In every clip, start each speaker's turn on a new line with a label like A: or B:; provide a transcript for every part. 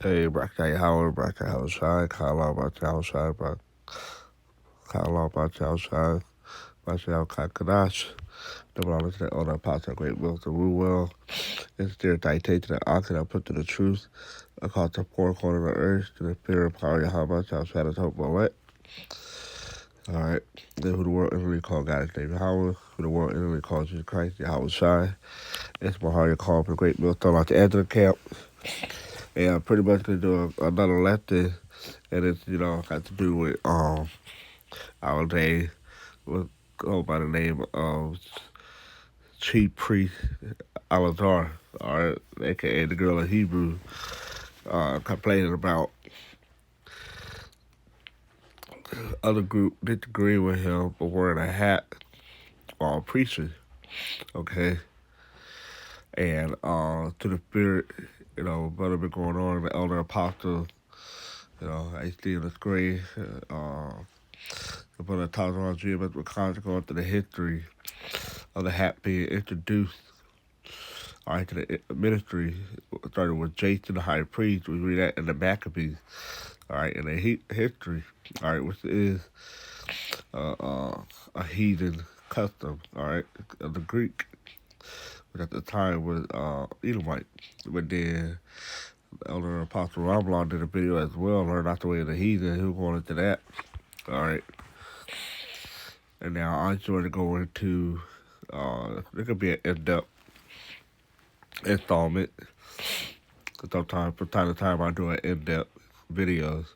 A: Hey, Brackay Howard, Brackay Howard Shine, Kyle Brackay Howard Shine, Kyle Brackay Howard Shine, Brackay Howard Kadash. Double honor to the owner, Apostle Great Will to rule well. It's dear dictate to the oxen I put to the truth. I call it the four corner of the earth to the fear of power Yahweh, shall shadows hope my what. Alright. Then who the world inwardly called God is named Howard. Who the world inwardly called Jesus Christ, Yahweh Shine. It's my heart call for Great Will thrown out the edge of the camp. And I'm pretty much gonna do another lesson, and it's got to do with our day was go by the name of Chief Priest Alazar, or aka the girl in Hebrew, complaining about other group disagreeing with him for wearing a hat while preaching. Okay, and to the spirit, what been going on, the elder apostle, I see in the screen, the talks about geometric concepts going through the history of the hat being introduced. All right, to the ministry started with Jason the high priest. We read that in the Maccabees. All right, in the history. All right, which is a heathen custom. All right, of the Greek, which at the time was Edomite. But then the elder apostle Ramblon did a video as well, learn not the way of the heathen. Who going into that? All right, and now I'm going to go into. It could be an in-depth installment. Sometimes, from time to time, I do an in-depth videos.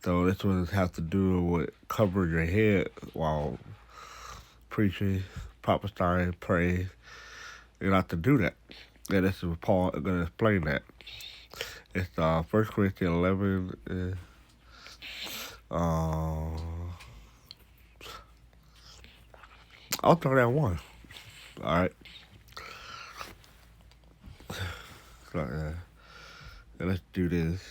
A: So this one has to do with covering your head while preaching, prophesying, praying. You're not to do that. And this is Paul going to explain that. It's 1 Corinthians 11. I'll throw that one. All right. So, let's do this.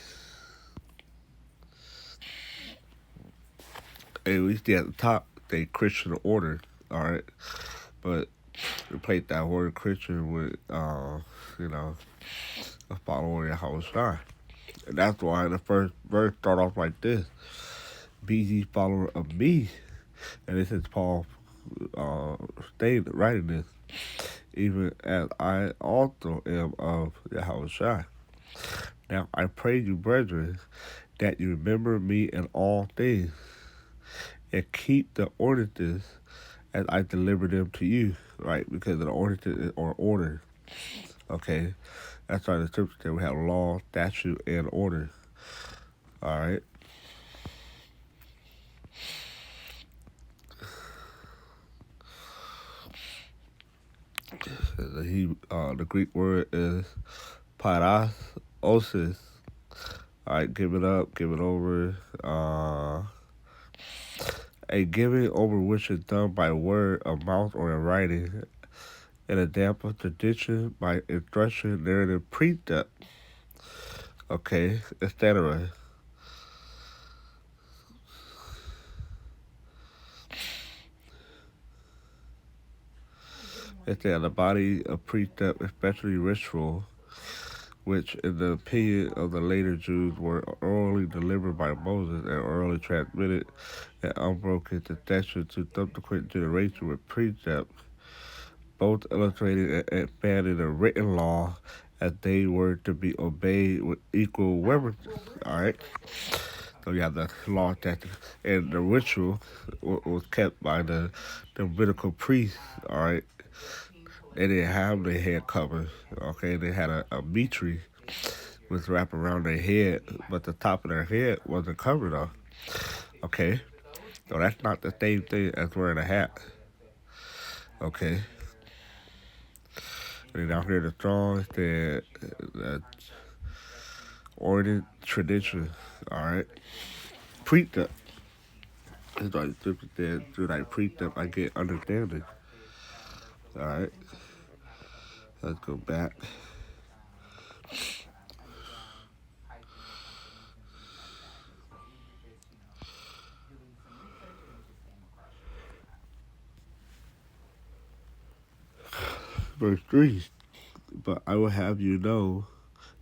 A: Hey, we see at the top, say Christian order. All right. But replace that word Christian with, a follower of Yahweh. And that's why the first verse start off like this. Be ye follower of me. And this is Paul writing this. Even as I also am of Yahweh. Now I pray you, brethren, that you remember me in all things, and keep the ordinances as I deliver them to you. Right? Because the ordinances or order. Okay? That's why the scripture said we have law, statute, and order. All right? The Greek word is paraosis. All right, give it up, give it over. A giving over which is done by word of mouth or in writing, in a damper tradition, by instruction, narrative, precept. Okay, etc. It's the body of precept, especially ritual, which, in the opinion of the later Jews, were orally delivered by Moses and orally transmitted in unbroken succession to subsequent generations with precepts, both illustrating and expanding the written law as they were to be obeyed with equal reverence. All right. So you have the law, statute, and the ritual was kept by the Levitical priests. All right. They didn't have their head covered. Okay. They had a mitre was wrapped around their head, but the top of their head wasn't covered up. Okay, so that's not the same thing as wearing a hat. Okay, and down here the strong said ordered tradition. All right, precept. It's like the scripture said, through that precept I get understanding. All right, let's go back. Verse 3. But I will have you know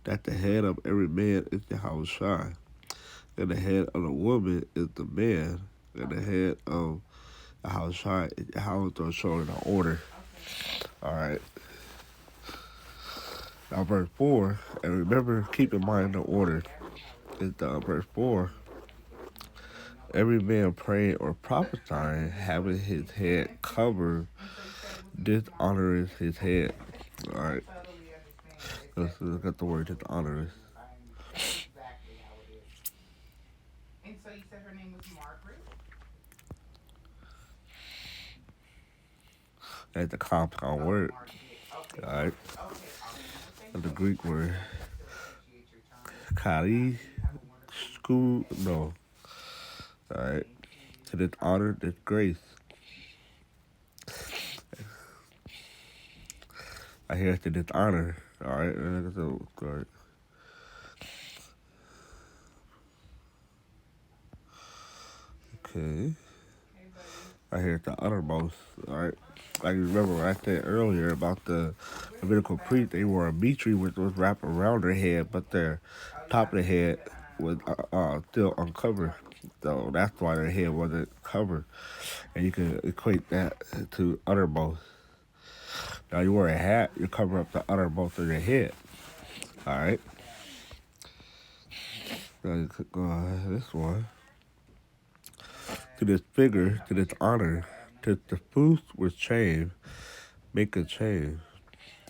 A: that the head of every man is Yahweh Shai, and the head of the woman is the man, and the head of Yahweh Shai is Yahweh, through showing the order. All right. Now, verse 4, and remember, keep in mind the order. Is verse 4, every man praying or prophesying, having his head covered, dishonoureth his head. All right. Let's look at the word dishonoureth. That's a compound word. All right. And the Greek word, kali, school, no. All right. To dishonor, disgrace. I hear it's to dishonor. All right. Okay. I hear it's the uttermost. All right. Like you remember what I said earlier about the Levitical priest, they wore a mitre which was wrapped around their head, but their top of the head was still uncovered. So that's why their head wasn't covered. And you can equate that to uttermost. Now you wear a hat, you cover up the uttermost of your head. All right. Now you could go this one. To disfigure, to dishonor, to diffuse with shame, make a change.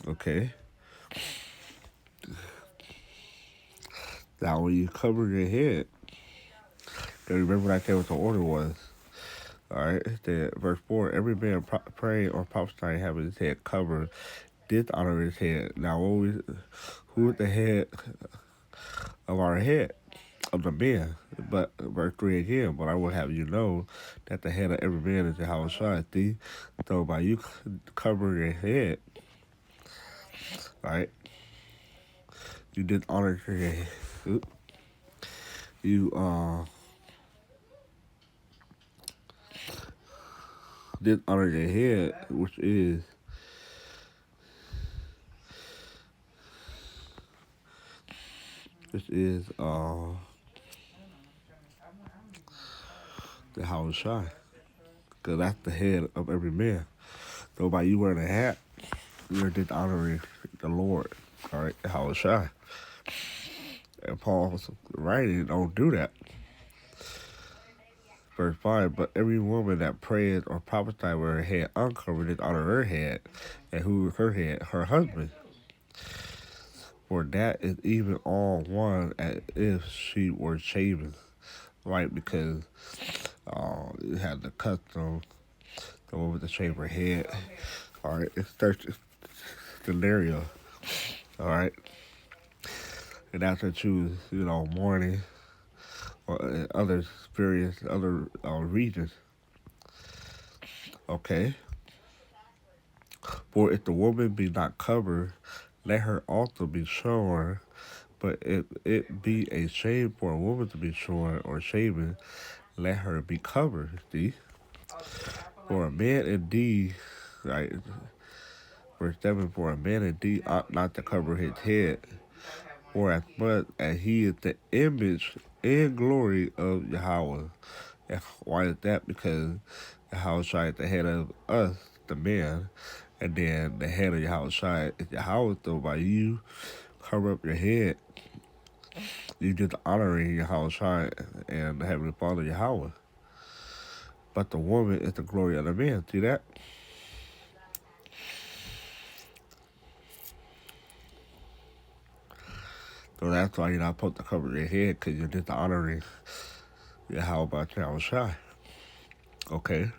A: Okay. Now when you cover your head, remember what I said what the order was. All right. The verse 4, every man praying or prophesying having his head covered, dishonor his head. Now who is the head of our head? Of the man. But verse 3 again, but I will have you know that the head of every man is Yahweh Shai. So by you covering your head, right, you dishonor your head. You dishonor your head, which is the Yahweh Shai. Because that's the head of every man. So by you wearing a hat, you're dishonoring the Lord. All right, Yahweh Shai. And Paul's writing, don't do that. Verse 5, but every woman that prays or prophesies with her head uncovered dishonor her head. And who is her head? Her husband. For that is even all one as if she were shaven. Right, because it had the custom, the woman to shave her head. All right, it's such a scenario. All right. And that's what you mourning or other experience, other regions. Okay. For if the woman be not covered, let her also be shorn. But if it be a shame for a woman to be shorn or shaven, let her be covered. See? For a man indeed, right? Verse 7, for a man indeed ought not to cover his head, for as much as he is the image and glory of Yahweh. And why is that? Because Yahweh Shai is the head of us, the man, and then the head of Yahweh Shai is Yahweh. So by you cover up your head, you just honoring Yahweh Shai and the Heavenly Father Yahweh. But the woman is the glory of the man. See that? So that's why you're not supposed to cover your head, because you're just honoring Yahweh by Yahweh Shai. Okay.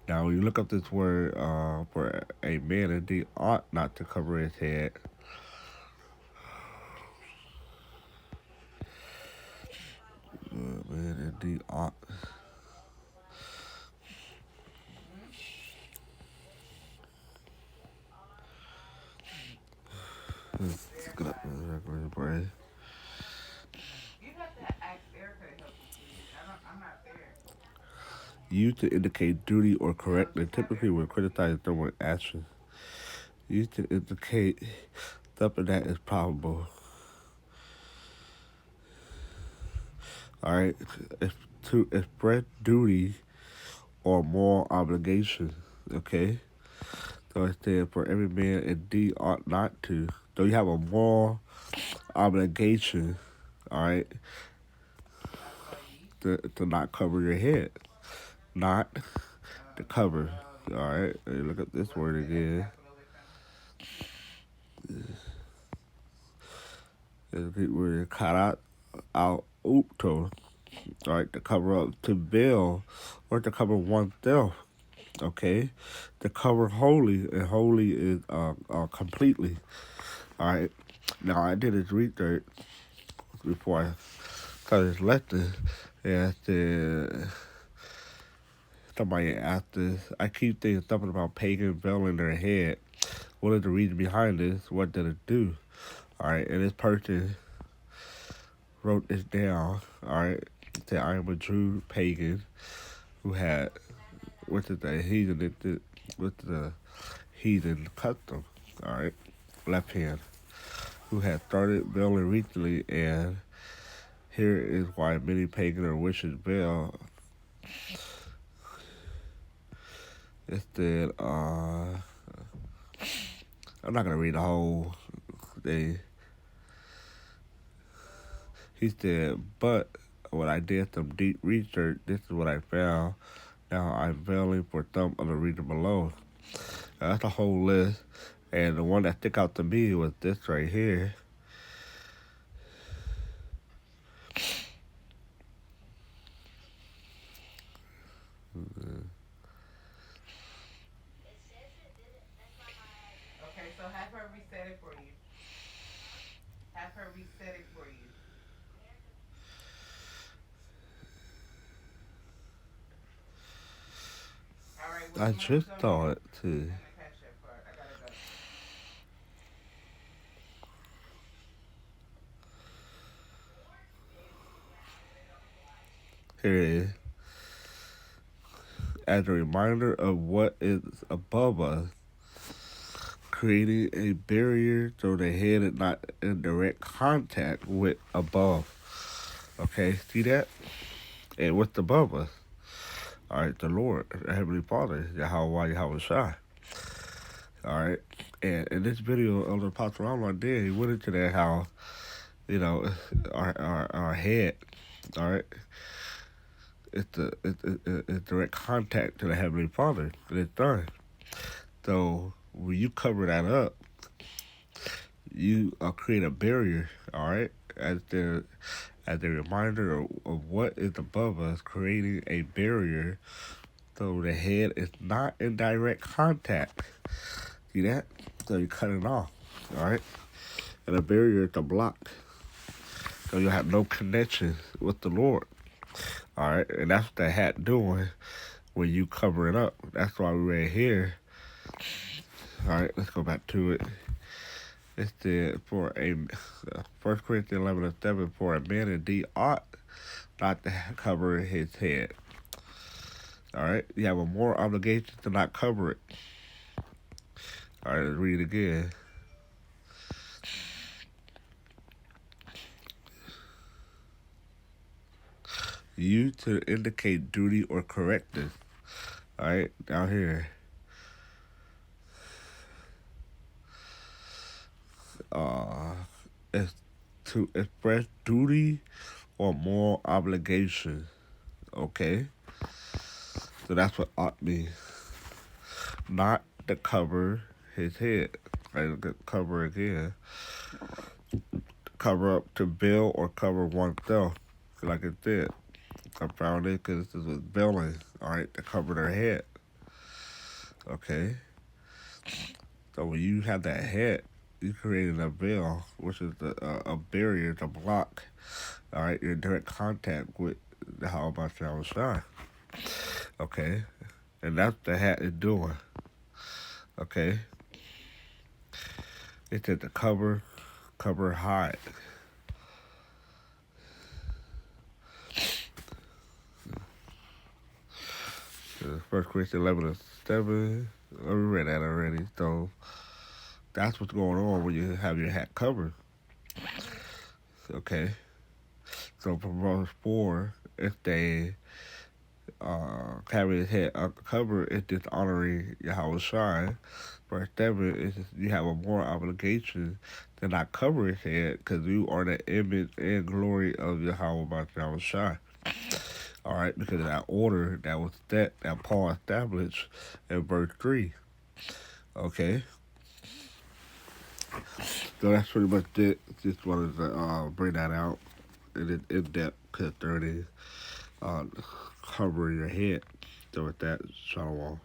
A: Now, when you look up this word for a man indeed ought not to cover his head, man indeed ought. Let's get up and pray. Used to indicate duty or correctness, typically when criticizing someone's actions. Used to indicate something that is probable. All right, it's to express duty or moral obligation. Okay, so it said for every man indeed ought not to. So you have a moral obligation, all right, to not cover your head, not to cover. All right, look at this word again. It's word karat al upto, all right, to cover up, to veil, or to cover oneself. Okay, to cover wholly, and wholly is completely. All right. Now I did this research before I started this lesson, and I said somebody asked this. I keep thinking something about pagan veiling their head. What is the reason behind this? What did it do? All right, and this person wrote this down. All right, it said I am a Jew pagan who had what's the heathen with the heathen custom. All right, left hand who had started veiling recently, and here is why many pagan or witches veil. Instead, I'm not gonna read the whole thing. He said, but when I did some deep research, this is what I found. Now I'm veiling for some of the reason below. Now, that's a whole list, and the one that stuck out to me was this right here.
B: Okay, so have her reset it for you. Have her reset it for you. All right, what
A: I
B: do you want
A: just
B: to
A: saw
B: donate?
A: it too.
B: And the cash app card. I gotta go.
A: Here it is. As a reminder of what is above us, creating a barrier so the head is not in direct contact with above. Okay, see that? And what's above us? All right, the Lord, the Heavenly Father, Yahweh, Yahweh Shai. All right, and in this video of the Apostle Ron did, he went into that how, you know, our head, all right, it's direct contact to the Heavenly Father, and it's done. So when you cover that up, you create a barrier, all right, as a reminder of what is above us, creating a barrier so the head is not in direct contact. See that? So you cut it off, all right? And a barrier is a block, so you have no connection with the Lord, all right? And that's what the hat doing when you cover it up. That's why we read here. All right, let's go back to it. It said, for a 1 Corinthians 11:7, for a man indeed ought not to cover his head. All right, you have a moral obligation to not cover it. All right, let's read it again. Used to indicate duty or correctness. All right, down here. Uh, it's to express duty or moral obligation. Okay, so that's what ought means. Not to cover his head. Right, cover again. Cover up to veil or cover oneself. Like it said, I found it because this was veiling. All right, to cover their head. Okay, so when you have that head, you created a veil, which is a barrier to block. All right, your direct contact with the how about Yahweh Shai. Okay, and that's what the hat is doing. Okay, it said to cover, hide. First Corinthians 11:7. We read that already. So that's what's going on when you have your hat covered. Okay. So from verse 4, if they carry his head uncovered, it's dishonoring Yahweh Shai. Verse 7 is you have a moral obligation to not cover his head because you are the image and glory of Yahweh by Yahweh Shai. All right, because of that order that Paul established in verse 3. Okay, so that's pretty much it. Just wanted to bring that out in depth concerning uh, covering your head. So with that, shalom.